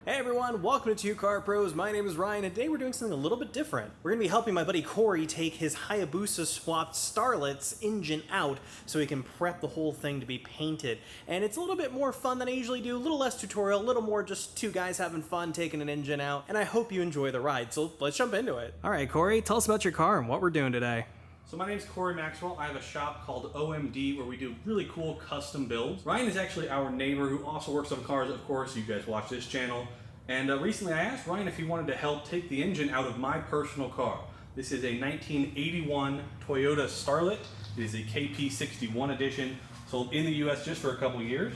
Hey everyone, welcome to Two Car Pros. My name is Ryan, and today we're doing something a little bit different. We're going to be helping my buddy Corey take his Hayabusa swapped Starlet's engine out so he can prep the whole thing to be painted. And it's a little bit more fun than I usually do, a little less tutorial, a little more just two guys having fun taking an engine out, and I hope you enjoy the ride, so let's jump into it. Alright Corey, tell us about your car and what we're doing today. So my name's Corey Maxwell. I have a shop called OMD where we do really cool custom builds. Ryan is actually our neighbor who also works on cars, of course. You guys watch this channel. And recently I asked Ryan if he wanted to help take the engine out of my personal car. This is a 1981 Toyota Starlet. It is a KP61 edition, sold in the US just for a couple years.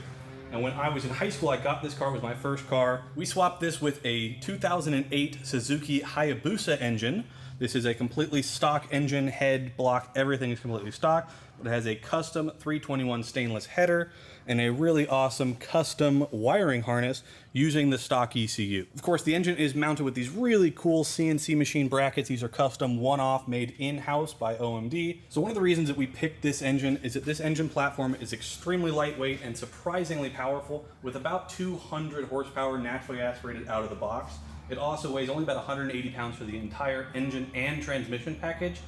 And when I was in high school, I got this car. It was my first car. We swapped this with a 2008 Suzuki Hayabusa engine. This is a completely stock engine, head, block, everything is completely stock. But it has a custom 321 stainless header and a really awesome custom wiring harness using the stock ECU. Of course, the engine is mounted with these really cool CNC machine brackets. These are custom one-off made in-house by OMD. So one of the reasons that we picked this engine is that this engine platform is extremely lightweight and surprisingly powerful with about 200 horsepower naturally aspirated out of the box. It also weighs only about 180 pounds for the entire engine and transmission package,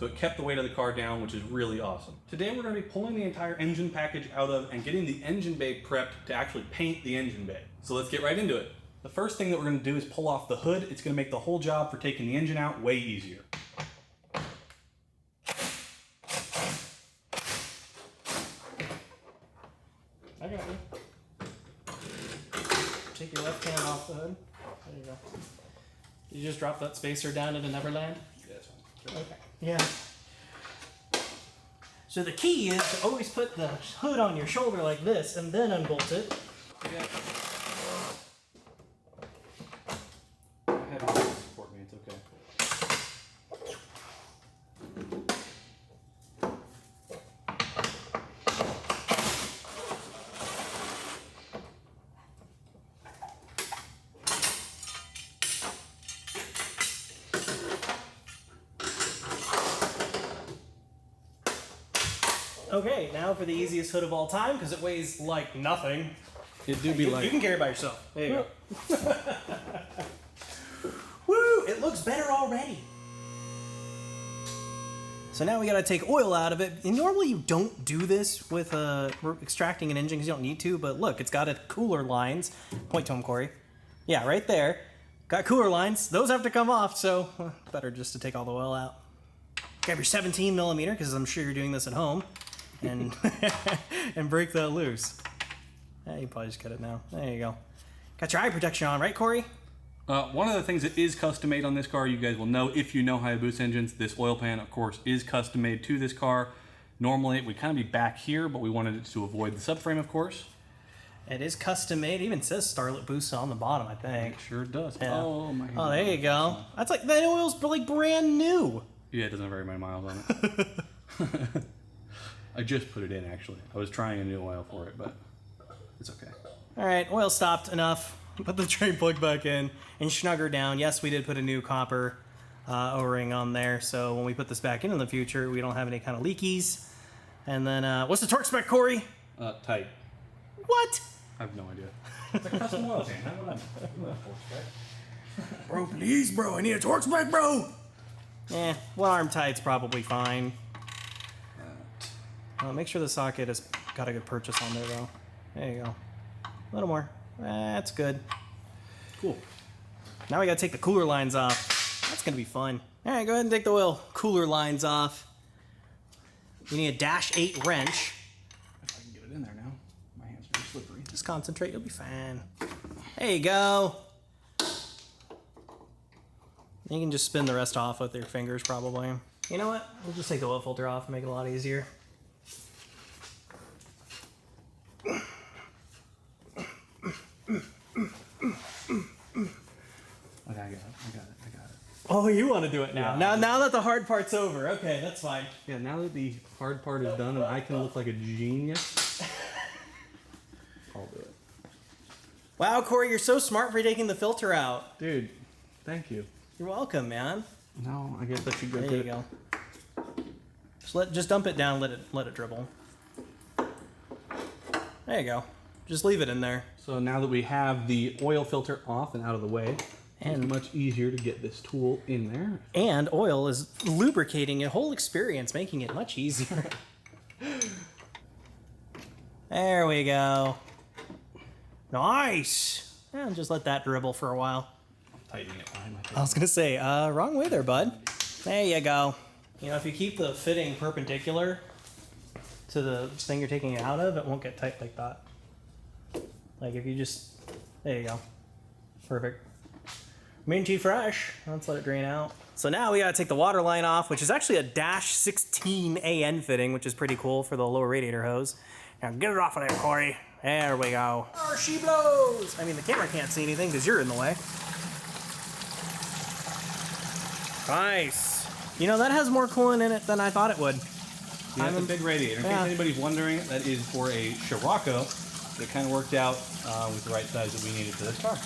so it kept the weight of the car down, which is really awesome. Today we're going to be pulling the entire engine package out of and getting the engine bay prepped to actually paint the engine bay. So let's get right into it. The first thing that we're going to do is pull off the hood. It's going to make the whole job for taking the engine out way easier. I got you. Take your left hand off the hood. There you go. You just drop that spacer down into Neverland? Yeah, that's fine. Okay. Yeah. So the key is to always put the hood on your shoulder like this and then unbolt it. Yeah. Have you support me, it's okay. Okay, now for the easiest hood of all time, because it weighs like nothing. It do be like... You can carry it by yourself. There you go. Woo! It looks better already. So now we gotta take oil out of it. And normally you don't do this with extracting an engine because you don't need to, but look, it's got a cooler lines. Point to them, Corey. Yeah, right there. Got cooler lines. Those have to come off, so better just to take all the oil out. Grab your 17 millimeter, because I'm sure you're doing this at home. And and break that loose. Yeah, you probably just cut it now. There you go. Got your eye protection on, right, Corey? One of the things that is custom made on this car, you guys will know if you know Hayabusa engines, this oil pan, of course, is custom made to this car. Normally, it would kind of be back here, but we wanted it to avoid the subframe, of course. It is custom made. It even says Starlet Busa on the bottom, I think. It sure does. Yeah. Oh, my hand. Oh, there you go. That's like, that oil's like brand new. Yeah, it doesn't have very many miles on it. I just put it in, actually. I was trying a new oil for it, but it's okay. All right, oil stopped enough. Put the drain plug back in and snug her down. Yes, we did put a new copper O-ring on there, so when we put this back in the future, we don't have any kind of leakies. And then, what's the torque spec, Corey? Tight. What? I have no idea. It's a custom oil pan. I don't know. Bro, please, bro. I need a torque spec, bro. One arm tight's probably fine. Make sure the socket has got a good purchase on there, though. There you go. A little more. That's good. Cool. Now we gotta take the cooler lines off. That's gonna be fun. All right, go ahead and take the oil cooler lines off. You need a -8 wrench. If I can get it in there now. My hands are slippery. Just concentrate, you'll be fine. There you go. You can just spin the rest off with your fingers, probably. You know what? We'll just take the oil filter off and make it a lot easier. Okay, I got it. Oh, you want to do it now? Yeah. Now that the hard part's over. Okay, that's fine. Yeah, now that the hard part is done and I can look like a genius, I'll do it. Wow, Corey, you're so smart for taking the filter out. Dude, thank you. You're welcome, man. No, I guess I should go. There you go. Just dump it down, let it dribble. There you go. Just leave it in there. So now that we have the oil filter off and out of the way, And it's much easier to get this tool in there. And oil is lubricating your whole experience, making it much easier. There we go. Nice. And just let that dribble for a while. Tightening it behind my face. I was gonna say, wrong way there, bud. There you go. You know, if you keep the fitting perpendicular to the thing you're taking it out of, it won't get tight like that. Like if you just, there you go. Perfect. Minty fresh. Let's let it drain out. So now we gotta take the water line off, which is actually a -16 AN fitting, which is pretty cool for the lower radiator hose. Now get it off of there, Corey. There we go. There she blows. I mean, the camera can't see anything because you're in the way. Nice. You know, that has more coolant in it than I thought it would. Yeah, it's a big radiator. In case anybody's wondering, that is for a Scirocco. It kind of worked out with the right size that we needed for this car.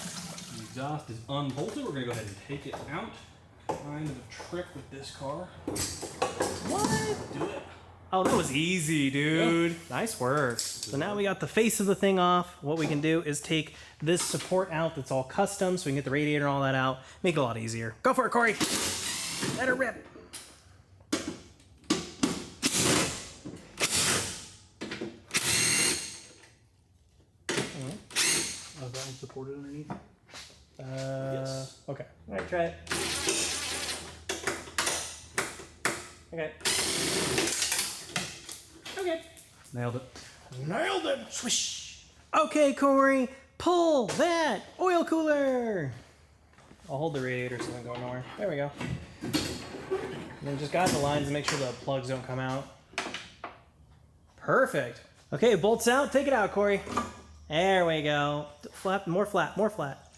The exhaust is unbolted. We're going to go ahead and take it out. Kind of a trick with this car. What? Do it. Oh, that was easy, dude. Yeah. Nice work. So now we got the face of the thing off. What we can do is take this support out that's all custom so we can get the radiator and all that out. Make it a lot easier. Go for it, Corey. Let her rip. Oh, is that one supported underneath? Yes. Okay. All right, try it. Okay. Okay. Nailed it. Nailed it. Swish. Okay, Corey, pull that oil cooler. I'll hold the radiator so it doesn't go nowhere. There we go. And then just guide the lines and make sure the plugs don't come out. Perfect. Okay, bolts out. Take it out, Corey. There we go. Flap, more flat, more flat.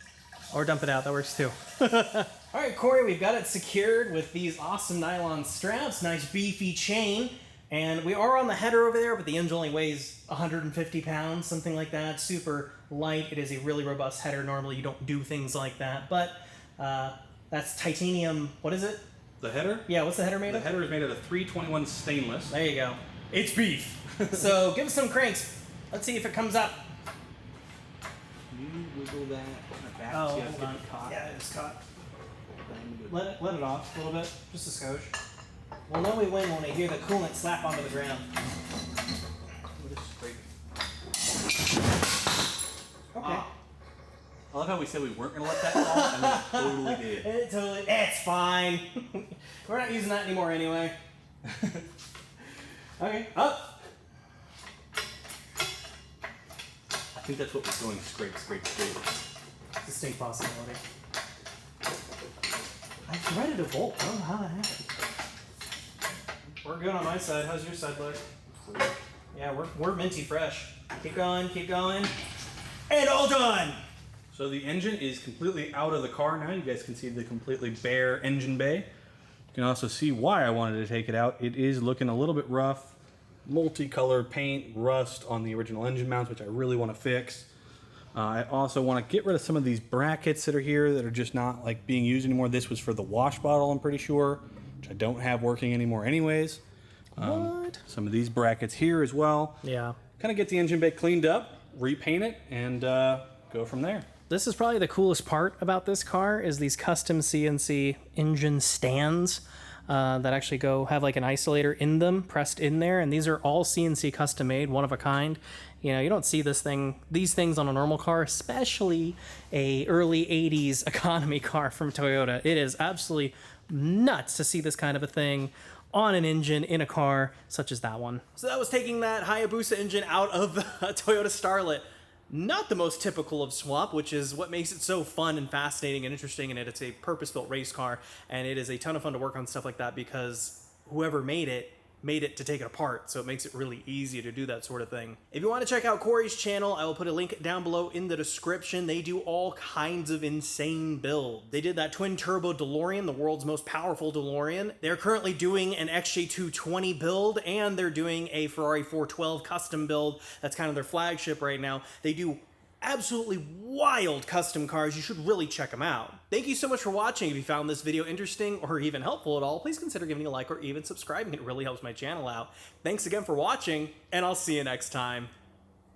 Or dump it out, that works too. All right, Corey, we've got it secured with these awesome nylon straps, nice beefy chain. And we are on the header over there, but the engine only weighs 150 pounds, something like that. Super light. It is a really robust header. Normally you don't do things like that, but that's titanium, what is it? The header? Yeah, what's the header made of? The header is made out of 321 stainless. There you go. It's beef. So give us some cranks. Let's see if it comes up. You wiggle that back. Oh, See, hold on. it's caught. Yeah, it's caught. Let it off a little bit, just a skosh. We'll know we win when we hear the coolant slap onto the ground. Okay. I love how we said we weren't going to let that fall, and we totally did. It totally, it's fine. We're not using that anymore anyway. Okay, up. I think that's what we're doing. Scrape, scrape, scrape. Distinct possibility. I threaded a bolt. I don't know how that happened. We're good on my side. How's your side look? Yeah, we're minty fresh. Keep going, and all done. So the engine is completely out of the car now. You guys can see the completely bare engine bay. You can also see why I wanted to take it out. It is looking a little bit rough. Multicolored paint, rust on the original engine mounts, which I really want to fix. I also want to get rid of some of these brackets that are here that are just not like being used anymore. This was for the wash bottle, I'm pretty sure, which I don't have working anymore anyways. What? Some of these brackets here as well. Yeah. Kind of get the engine bay cleaned up, repaint it, and go from there. This is probably the coolest part about this car is these custom CNC engine stands that actually have like an isolator in them pressed in there, and these are all CNC custom made, one of a kind. You know, you don't see these things on a normal car, especially a early 80s economy car from Toyota. It is absolutely nuts to see this kind of a thing on an engine in a car such as that one. So that was taking that Hayabusa engine out of the Toyota Starlet. Not the most typical of swap, which is what makes it so fun and fascinating and interesting in it. It's a purpose-built race car, and it is a ton of fun to work on stuff like that because whoever made it to take it apart, so it makes it really easy to do that sort of thing. If you want to check out Corey's channel, I will put a link down below in the description. They do all kinds of insane builds. They did that twin-turbo DeLorean, the world's most powerful DeLorean. They're currently doing an XJ220 build, and they're doing a Ferrari 412 custom build. That's kind of their flagship right now. They do absolutely wild custom cars. You should really check them out. Thank you so much for watching. If you found this video interesting or even helpful at all, please consider giving a like or even subscribing. It really helps my channel out. Thanks again for watching, and I'll see you next time.